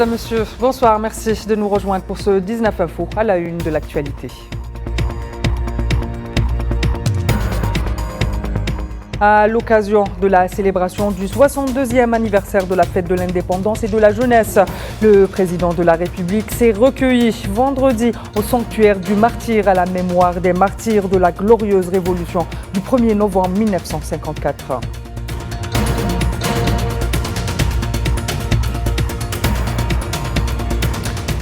Madame, Monsieur, bonsoir. Merci de nous rejoindre pour ce 19 Info à la une de l'actualité. À l'occasion de la célébration du 62e anniversaire de la fête de l'indépendance et de la jeunesse, le président de la République s'est recueilli vendredi au sanctuaire du martyr à la mémoire des martyrs de la glorieuse révolution du 1er novembre 1954.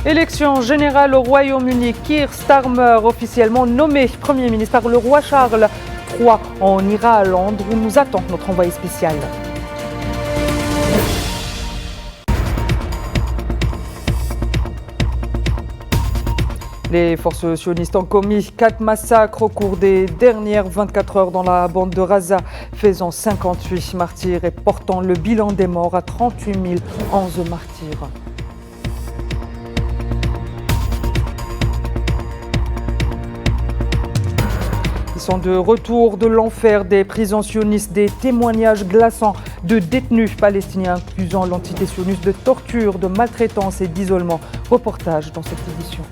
Élection générale au Royaume-Uni, Keir Starmer officiellement nommé Premier ministre par le roi Charles III. On ira à Londres où nous attend notre envoyé spécial. Les forces sionistes ont commis 4 massacres au cours des dernières 24 heures dans la bande de Gaza, faisant 58 martyrs et portant le bilan des morts à 38 011 martyrs. Ils sont de retour de l'enfer des prisons sionistes, des témoignages glaçants de détenus palestiniens accusant l'entité sioniste de torture, de maltraitance et d'isolement. Reportage dans cette édition.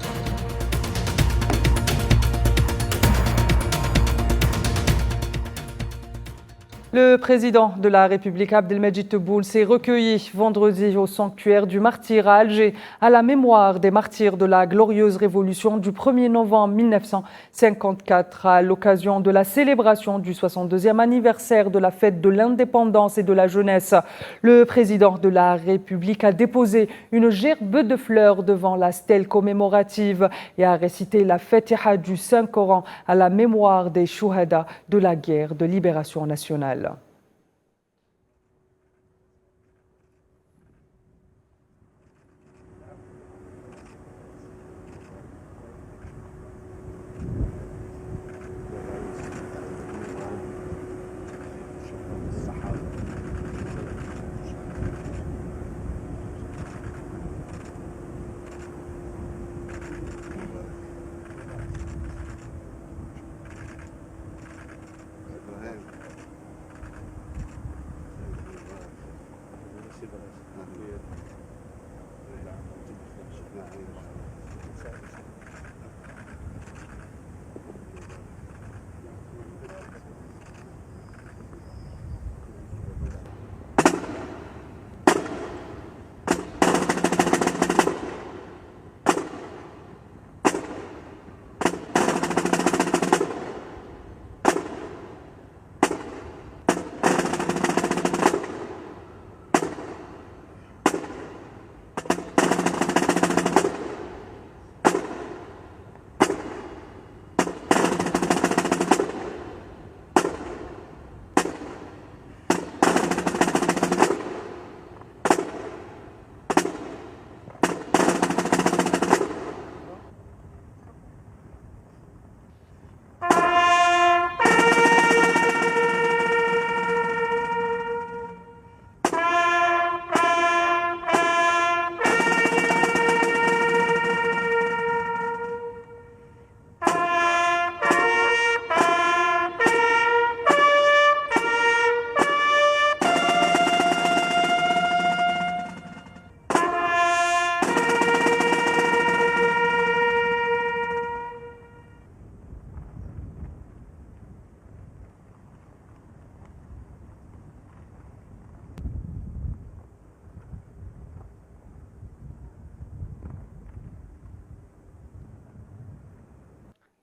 Le président de la République, Abdelmajid Tebboune, s'est recueilli vendredi au sanctuaire du martyr à Alger, à la mémoire des martyrs de la glorieuse révolution du 1er novembre 1954, à l'occasion de la célébration du 62e anniversaire de la fête de l'indépendance et de la jeunesse. Le président de la République a déposé une gerbe de fleurs devant la stèle commémorative et a récité la Fatiha du Saint-Coran à la mémoire des Chouhada de la guerre de libération nationale.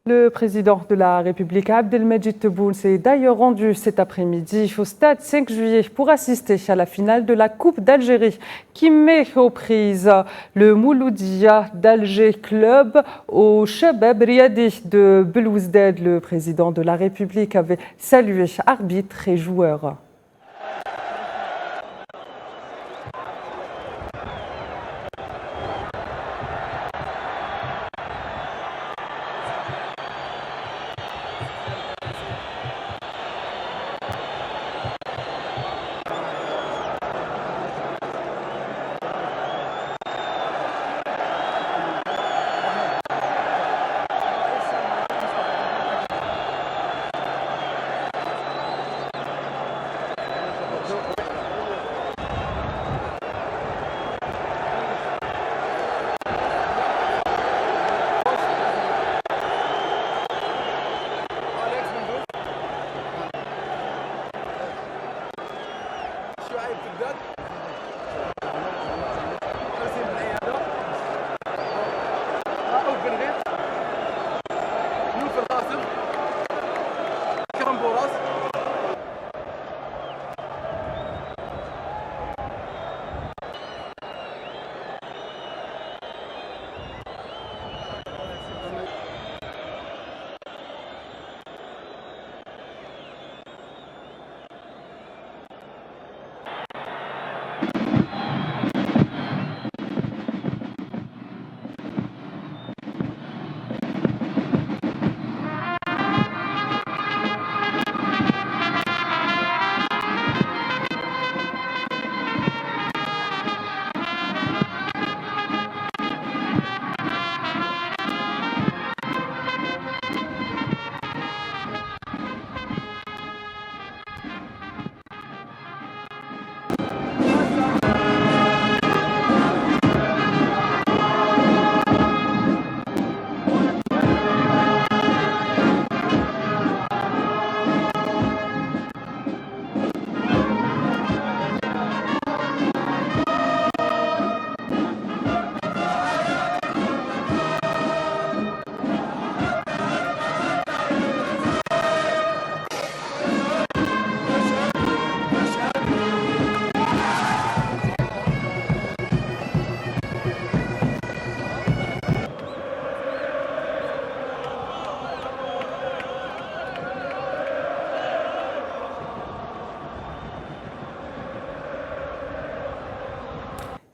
Le président de la République, Abdelmajid Tebboune, s'est d'ailleurs rendu cet après-midi au stade 5 juillet pour assister à la finale de la Coupe d'Algérie qui met aux prises le Mouloudia d'Alger Club au Shabab Riadi de Belouizdad. Le président de la République avait salué arbitres et joueurs.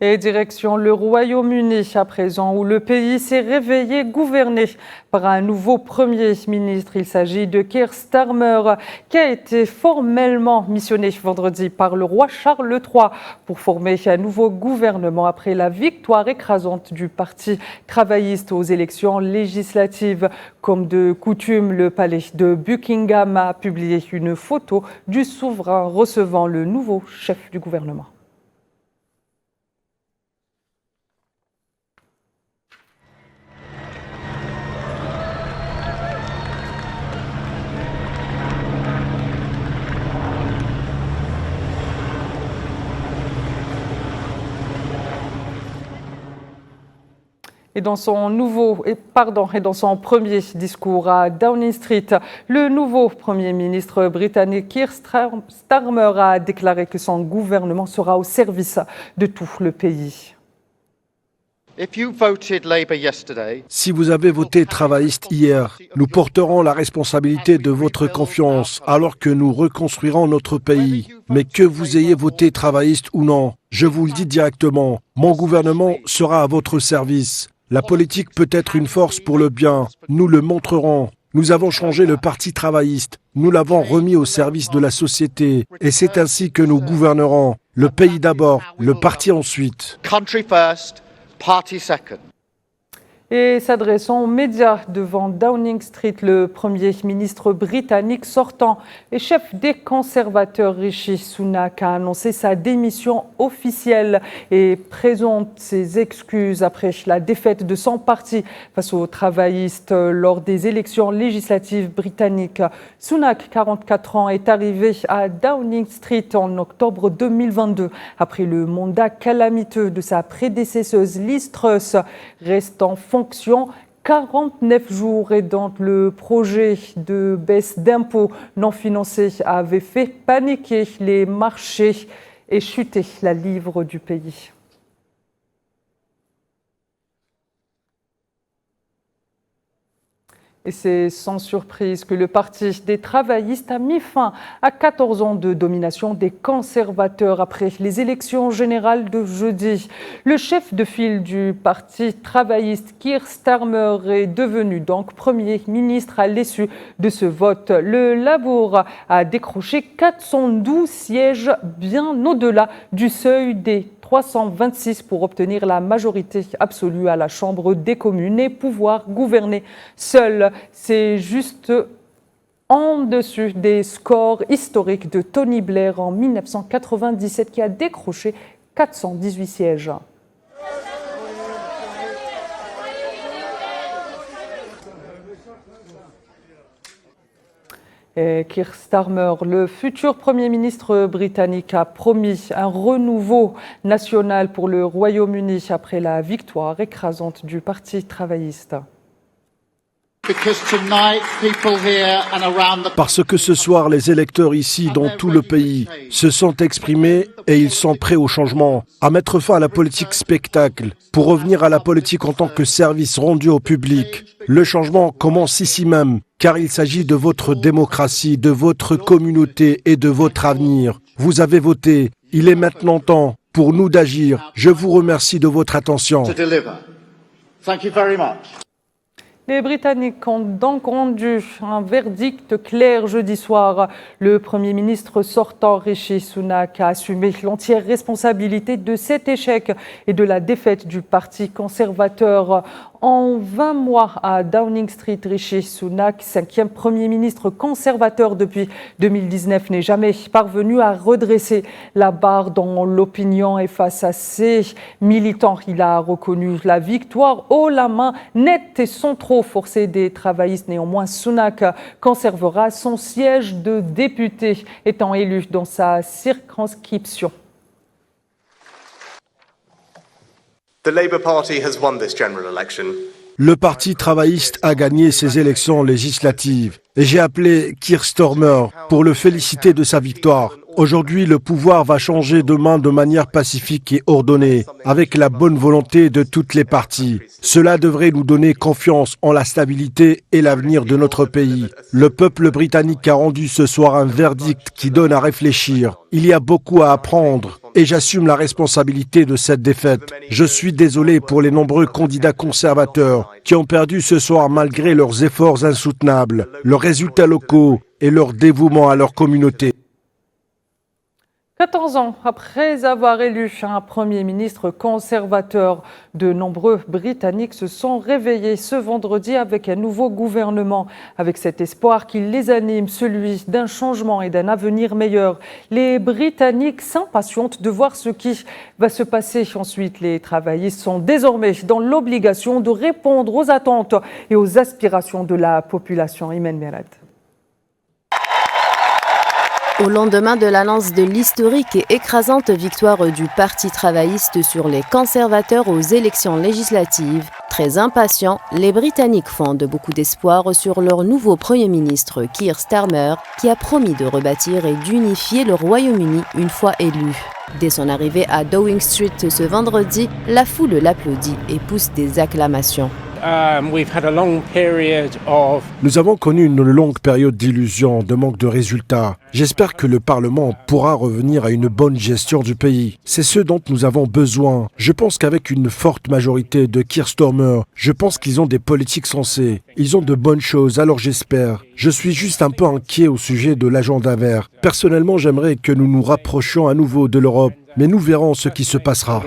Et direction le Royaume-Uni à présent, où le pays s'est réveillé gouverné par un nouveau Premier ministre. Il s'agit de Keir Starmer, qui a été formellement missionné vendredi par le roi Charles III pour former un nouveau gouvernement après la victoire écrasante du Parti travailliste aux élections législatives. Comme de coutume, le palais de Buckingham a publié une photo du souverain recevant le nouveau chef du gouvernement. Et dans son premier discours à Downing Street, le nouveau Premier ministre britannique Keir Starmer a déclaré que son gouvernement sera au service de tout le pays. Si vous avez voté travailliste hier, nous porterons la responsabilité de votre confiance alors que nous reconstruirons notre pays. Mais que vous ayez voté travailliste ou non, je vous le dis directement, mon gouvernement sera à votre service. La politique peut être une force pour le bien, nous le montrerons. Nous avons changé le Parti travailliste, nous l'avons remis au service de la société et c'est ainsi que nous gouvernerons. Le pays d'abord, le parti ensuite. Party second. Et s'adressant aux médias devant Downing Street, le Premier ministre britannique sortant et chef des conservateurs Rishi Sunak a annoncé sa démission officielle et présente ses excuses après la défaite de son parti face aux travaillistes lors des élections législatives britanniques. Sunak, 44 ans, est arrivé à Downing Street en octobre 2022 après le mandat calamiteux de sa prédécesseuse Liz Truss, restant fonction 49 jours et dont le projet de baisse d'impôts non financé avait fait paniquer les marchés et chuter la livre du pays. Et c'est sans surprise que le Parti des travaillistes a mis fin à 14 ans de domination des conservateurs après les élections générales de jeudi. Le chef de file du Parti travailliste, Keir Starmer, est devenu donc Premier ministre à l'issue de ce vote. Le Labour a décroché 412 sièges, bien au-delà du seuil des 326 pour obtenir la majorité absolue à la Chambre des communes et pouvoir gouverner seul. C'est juste en dessus des scores historiques de Tony Blair en 1997 qui a décroché 418 sièges. Et Keir Starmer, le futur Premier ministre britannique, a promis un renouveau national pour le Royaume-Uni après la victoire écrasante du Parti travailliste. Parce que ce soir, les électeurs ici, dans tout le pays, se sont exprimés et ils sont prêts au changement, à mettre fin à la politique spectacle, pour revenir à la politique en tant que service rendu au public. Le changement commence ici même, car il s'agit de votre démocratie, de votre communauté et de votre avenir. Vous avez voté, il est maintenant temps pour nous d'agir. Je vous remercie de votre attention. Les Britanniques ont donc rendu un verdict clair jeudi soir. Le Premier ministre sortant, Rishi Sunak, a assumé l'entière responsabilité de cet échec et de la défaite du Parti conservateur. En 20 mois à Downing Street, Rishi Sunak, 5e Premier ministre conservateur depuis 2019, n'est jamais parvenu à redresser la barre dans l'opinion et face à ses militants. Il a reconnu la victoire haut la main, nette et sans trop forcer des travaillistes. Néanmoins, Sunak conservera son siège de député, étant élu dans sa circonscription. The Labour Party has won this general election. Le Parti travailliste a gagné ces élections législatives et j'ai appelé Keir Starmer pour le féliciter de sa victoire. Aujourd'hui, le pouvoir va changer demain de manière pacifique et ordonnée, avec la bonne volonté de toutes les parties. Cela devrait nous donner confiance en la stabilité et l'avenir de notre pays. Le peuple britannique a rendu ce soir un verdict qui donne à réfléchir. Il y a beaucoup à apprendre et j'assume la responsabilité de cette défaite. Je suis désolé pour les nombreux candidats conservateurs qui ont perdu ce soir malgré leurs efforts insoutenables, leurs résultats locaux et leur dévouement à leur communauté. 14 ans après avoir élu un Premier ministre conservateur, de nombreux Britanniques se sont réveillés ce vendredi avec un nouveau gouvernement. Avec cet espoir qui les anime, celui d'un changement et d'un avenir meilleur. Les Britanniques s'impatientent de voir ce qui va se passer ensuite. Les travaillistes sont désormais dans l'obligation de répondre aux attentes et aux aspirations de la population. Imen Merad. Au lendemain de l'annonce de l'historique et écrasante victoire du Parti travailliste sur les conservateurs aux élections législatives, très impatients, les Britanniques fondent beaucoup d'espoir sur leur nouveau Premier ministre Keir Starmer, qui a promis de rebâtir et d'unifier le Royaume-Uni une fois élu. Dès son arrivée à Downing Street ce vendredi, la foule l'applaudit et pousse des acclamations. Nous avons connu une longue période d'illusions, de manque de résultats. J'espère que le Parlement pourra revenir à une bonne gestion du pays. C'est ce dont nous avons besoin. Je pense qu'avec une forte majorité de Keir Starmer, je pense qu'ils ont des politiques sensées. Ils ont de bonnes choses, alors j'espère. Je suis juste un peu inquiet au sujet de l'agenda vert. Personnellement, j'aimerais que nous nous rapprochions à nouveau de l'Europe, mais nous verrons ce qui se passera.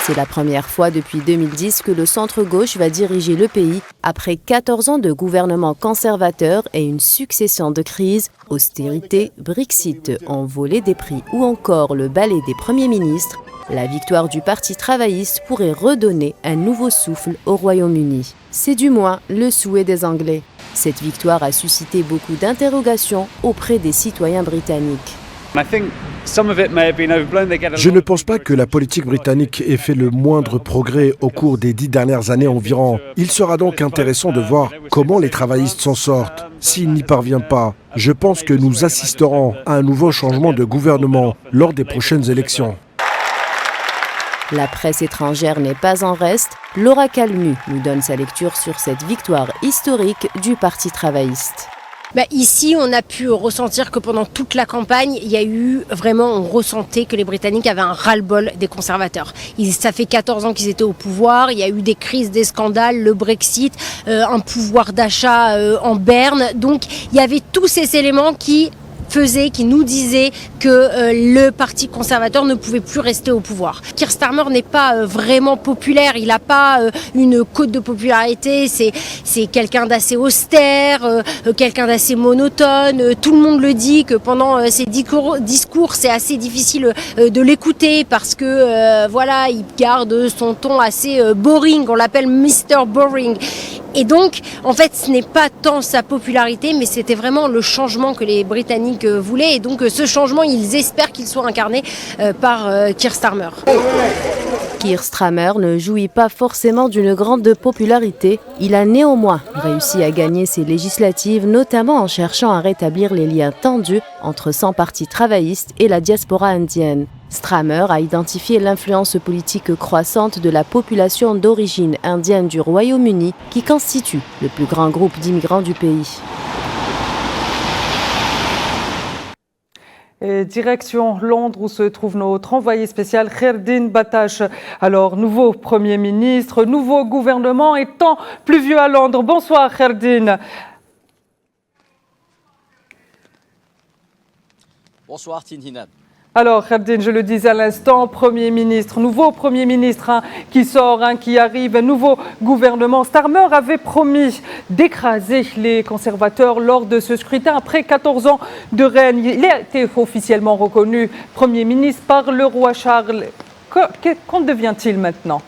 C'est la première fois depuis 2010 que le centre-gauche va diriger le pays après 14 ans de gouvernement conservateur et une succession de crises, austérité, Brexit, envolée des prix ou encore le balai des premiers ministres. La victoire du Parti travailliste pourrait redonner un nouveau souffle au Royaume-Uni. C'est du moins le souhait des Anglais. Cette victoire a suscité beaucoup d'interrogations auprès des citoyens britanniques. Je ne pense pas que la politique britannique ait fait le moindre progrès au cours des 10 dernières années environ. Il sera donc intéressant de voir comment les travaillistes s'en sortent. S'ils n'y parviennent pas, je pense que nous assisterons à un nouveau changement de gouvernement lors des prochaines élections. La presse étrangère n'est pas en reste. Laura Calmu nous donne sa lecture sur cette victoire historique du Parti travailliste. Ici, on a pu ressentir que pendant toute la campagne, il y a eu vraiment, on ressentait que les Britanniques avaient un ras-le-bol des conservateurs. Ça fait 14 ans qu'ils étaient au pouvoir, il y a eu des crises, des scandales, le Brexit, un pouvoir d'achat en berne. Donc, il y avait tous ces éléments qui nous disait que le Parti conservateur ne pouvait plus rester au pouvoir. Keir Starmer n'est pas vraiment populaire, il n'a pas une cote de popularité, c'est quelqu'un d'assez austère, quelqu'un d'assez monotone. Tout le monde le dit que pendant ses discours, c'est assez difficile de l'écouter parce que il garde son ton assez boring, on l'appelle Mr. Boring. Et donc, en fait, ce n'est pas tant sa popularité, mais c'était vraiment le changement que les Britanniques voulaient. Et donc, ce changement, ils espèrent qu'il soit incarné par Keir Starmer. Keir Starmer ne jouit pas forcément d'une grande popularité. Il a néanmoins réussi à gagner ses législatives, notamment en cherchant à rétablir les liens tendus entre son parti travailliste et la diaspora indienne. Starmer a identifié l'influence politique croissante de la population d'origine indienne du Royaume-Uni, qui constitue le plus grand groupe d'immigrants du pays. Et direction Londres où se trouve notre envoyé spécial Kherdine Battash. Alors, nouveau Premier ministre, nouveau gouvernement et temps pluvieux à Londres. Bonsoir Kherdine. Bonsoir Tinhinan. Alors, Kherdine, je le disais à l'instant, Premier ministre, nouveau Premier ministre qui sort, qui arrive, nouveau gouvernement. Starmer avait promis d'écraser les conservateurs lors de ce scrutin. Après 14 ans de règne, il a été officiellement reconnu Premier ministre par le roi Charles. Qu'en devient-il maintenant ?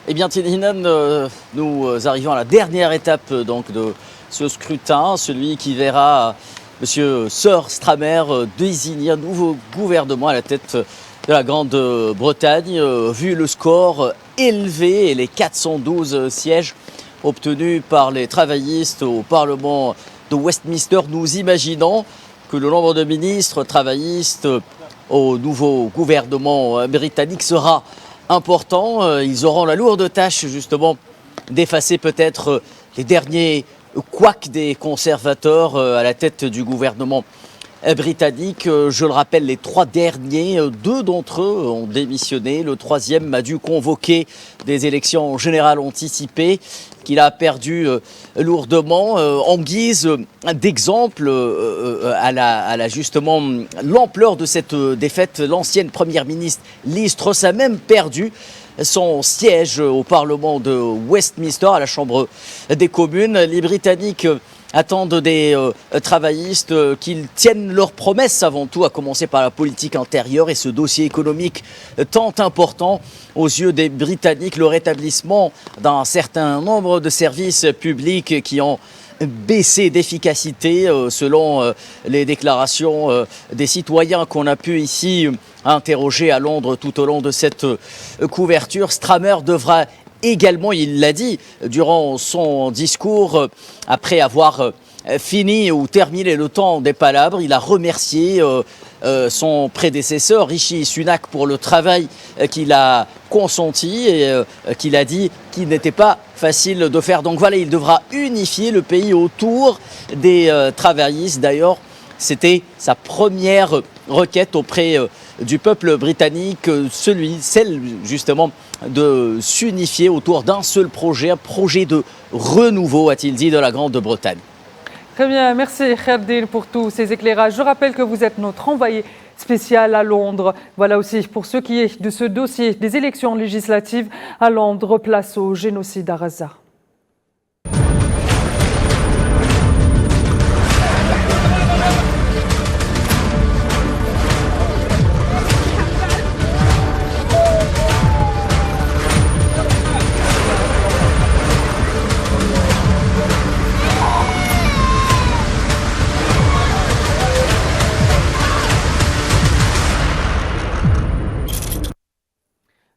Eh bien, Tinhinan, nous arrivons à la dernière étape donc, de ce scrutin, celui qui verra M. Sir Starmer désigner un nouveau gouvernement à la tête de la Grande-Bretagne. Vu le score élevé et les 412 sièges obtenus par les travaillistes au Parlement de Westminster, nous imaginons que le nombre de ministres travaillistes au nouveau gouvernement britannique sera important. Ils auront la lourde tâche justement d'effacer peut-être les derniers couacs des conservateurs à la tête du gouvernement britannique. Je le rappelle, les 3 derniers, 2 d'entre eux ont démissionné. Le 3e a dû convoquer des élections générales anticipées qu'il a perdu lourdement. En guise d'exemple à la justement l'ampleur de cette défaite, l'ancienne première ministre Liz Truss a même perdu son siège au Parlement de Westminster, à la Chambre des communes. Les Britanniques attendent des travaillistes qu'ils tiennent leurs promesses avant tout, à commencer par la politique intérieure et ce dossier économique tant important aux yeux des Britanniques, le rétablissement d'un certain nombre de services publics qui ont baissé d'efficacité selon les déclarations des citoyens qu'on a pu ici interroger à Londres tout au long de cette couverture. Starmer devra également, il l'a dit durant son discours, après avoir fini ou terminé le temps des palabres, il a remercié son prédécesseur Rishi Sunak pour le travail qu'il a consenti et qu'il a dit qu'il n'était pas facile de faire. Donc voilà, il devra unifier le pays autour des travaillistes. D'ailleurs, c'était sa première requête auprès du peuple britannique, celle justement de s'unifier autour d'un seul projet, un projet de renouveau, a-t-il dit, de la Grande-Bretagne. Très bien, merci Kherdine pour tous ces éclairages. Je rappelle que vous êtes notre envoyé spécial à Londres. Voilà aussi pour ce qui est de ce dossier des élections législatives à Londres, place au génocide à Gaza.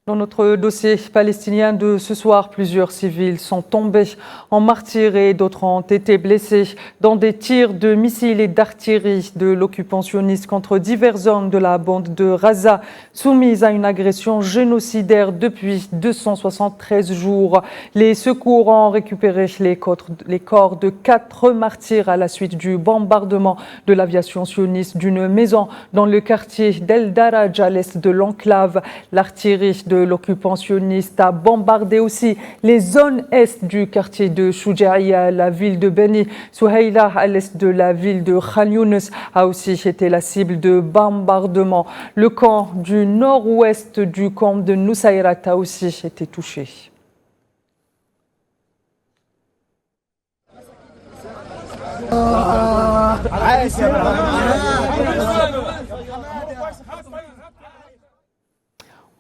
Dans notre dossier palestinien de ce soir, plusieurs civils sont tombés en martyrs et d'autres ont été blessés dans des tirs de missiles et d'artillerie de l'occupant sioniste contre diverses zones de la bande de Gaza, soumise à une agression génocidaire depuis 273 jours. Les secours ont récupéré les corps de 4 martyrs à la suite du bombardement de l'aviation sioniste d'une maison dans le quartier d'El Daraj à l'est de l'enclave. L'artillerie de l'occupant sioniste a bombardé aussi les zones est du quartier de Shoujaïa. La ville de Beni Souhaïla à l'est de la ville de Khan Younes a aussi été la cible de bombardements. Le camp du nord-ouest du camp de Nusayrat a aussi été touché.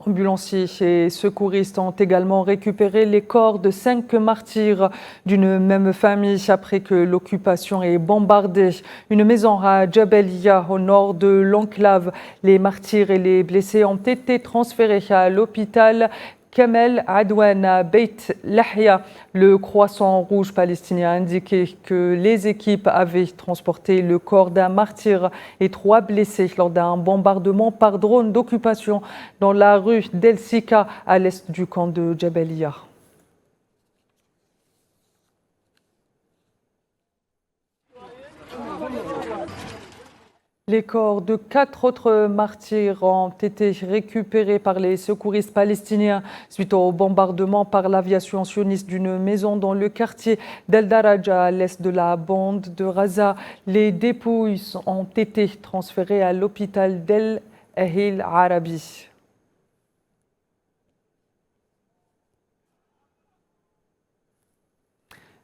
Ambulanciers et secouristes ont également récupéré les corps de 5 martyrs d'une même famille après que l'occupation ait bombardé une maison à Jabalia au nord de l'enclave. Les martyrs et les blessés ont été transférés à l'hôpital Kamel Adwan à Beit Lahia. Le Croissant Rouge palestinien a indiqué que les équipes avaient transporté le corps d'un martyr et 3 blessés lors d'un bombardement par drone d'occupation dans la rue d'El Sika à l'est du camp de Jabalia. Les corps de 4 autres martyrs ont été récupérés par les secouristes palestiniens suite au bombardement par l'aviation sioniste d'une maison dans le quartier d'El Daraja à l'est de la bande de Gaza. Les dépouilles ont été transférées à l'hôpital d'El Ahil Arabi.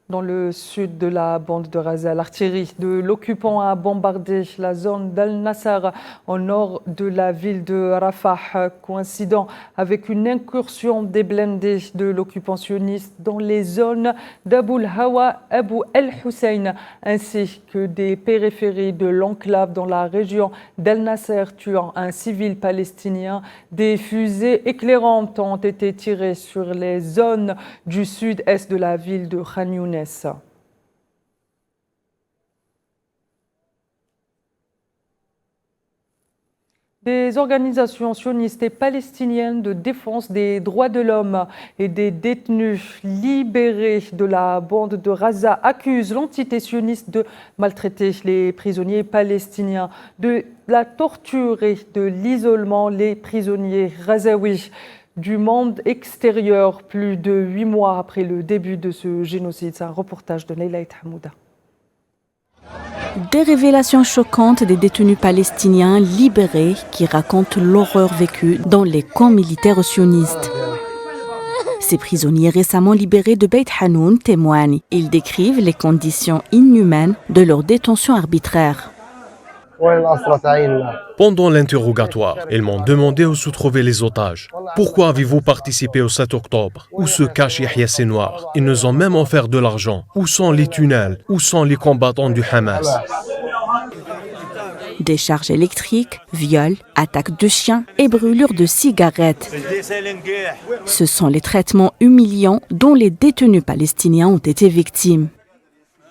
Dans le sud de la bande de Gaza, l'artillerie de l'occupant a bombardé la zone d'Al-Nassar au nord de la ville de Rafah, coïncidant avec une incursion des blindés de l'occupant sioniste dans les zones d'Abu al-Hawa, Abu el-Hussein, ainsi que des périphéries de l'enclave dans la région d'Al-Nasser, tuant un civil palestinien. Des fusées éclairantes ont été tirées sur les zones du sud-est de la ville de Khan Younes. Des organisations sionistes et palestiniennes de défense des droits de l'homme et des détenus libérés de la bande de Gaza accusent l'entité sioniste de maltraiter les prisonniers palestiniens, de la torture et de l'isolement les prisonniers gazaouis du monde extérieur, plus de 8 mois après le début de ce génocide. C'est un reportage de Leila Hamouda. Des révélations choquantes des détenus palestiniens libérés qui racontent l'horreur vécue dans les camps militaires sionistes. Ces prisonniers récemment libérés de Beit Hanoun témoignent. Ils décrivent les conditions inhumaines de leur détention arbitraire. Pendant l'interrogatoire, ils m'ont demandé où se trouvaient les otages. Pourquoi avez-vous participé au 7 octobre? Où se cache Yahya Sinwar? Ils nous ont même offert de l'argent. Où sont les tunnels? Où sont les combattants du Hamas? Décharges électriques, viols, attaques de chiens et brûlures de cigarettes. Ce sont les traitements humiliants dont les détenus palestiniens ont été victimes.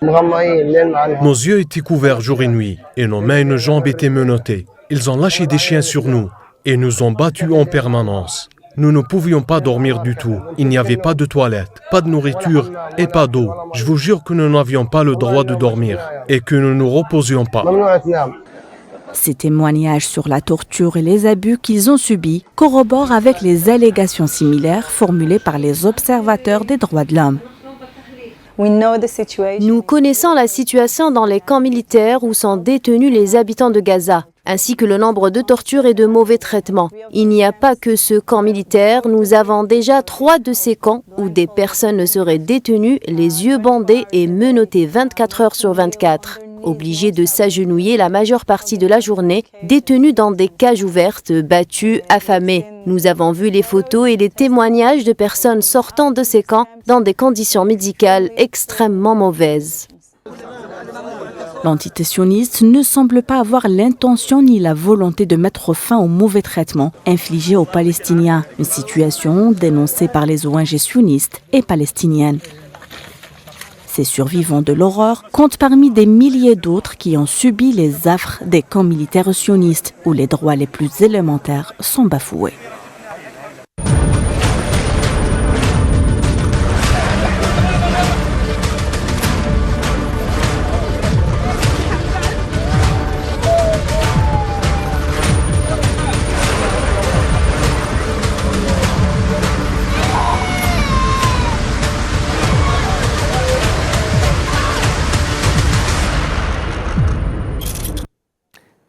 Nos yeux étaient couverts jour et nuit et nos mains et nos jambes étaient menottées. Ils ont lâché des chiens sur nous et nous ont battus en permanence. Nous ne pouvions pas dormir du tout. Il n'y avait pas de toilettes, pas de nourriture et pas d'eau. Je vous jure que nous n'avions pas le droit de dormir et que nous ne nous reposions pas. Ces témoignages sur la torture et les abus qu'ils ont subis corroborent avec les allégations similaires formulées par les observateurs des droits de l'homme. Nous connaissons la situation dans les camps militaires où sont détenus les habitants de Gaza, ainsi que le nombre de tortures et de mauvais traitements. Il n'y a pas que ce camp militaire, nous avons déjà 3 de ces camps où des personnes seraient détenues, les yeux bandés et menottées 24 heures sur 24. Obligés de s'agenouiller la majeure partie de la journée, détenus dans des cages ouvertes, battus, affamés. Nous avons vu les photos et les témoignages de personnes sortant de ces camps dans des conditions médicales extrêmement mauvaises. L'entité sioniste ne semble pas avoir l'intention ni la volonté de mettre fin aux mauvais traitements infligés aux Palestiniens, une situation dénoncée par les ONG sionistes et palestiniennes. Ces survivants de l'horreur comptent parmi des milliers d'autres qui ont subi les affres des camps militaires sionistes où les droits les plus élémentaires sont bafoués.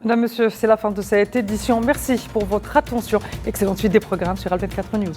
Mesdames, Messieurs, c'est la fin de cette édition. Merci pour votre attention. Excellente suite des programmes sur Al24 News.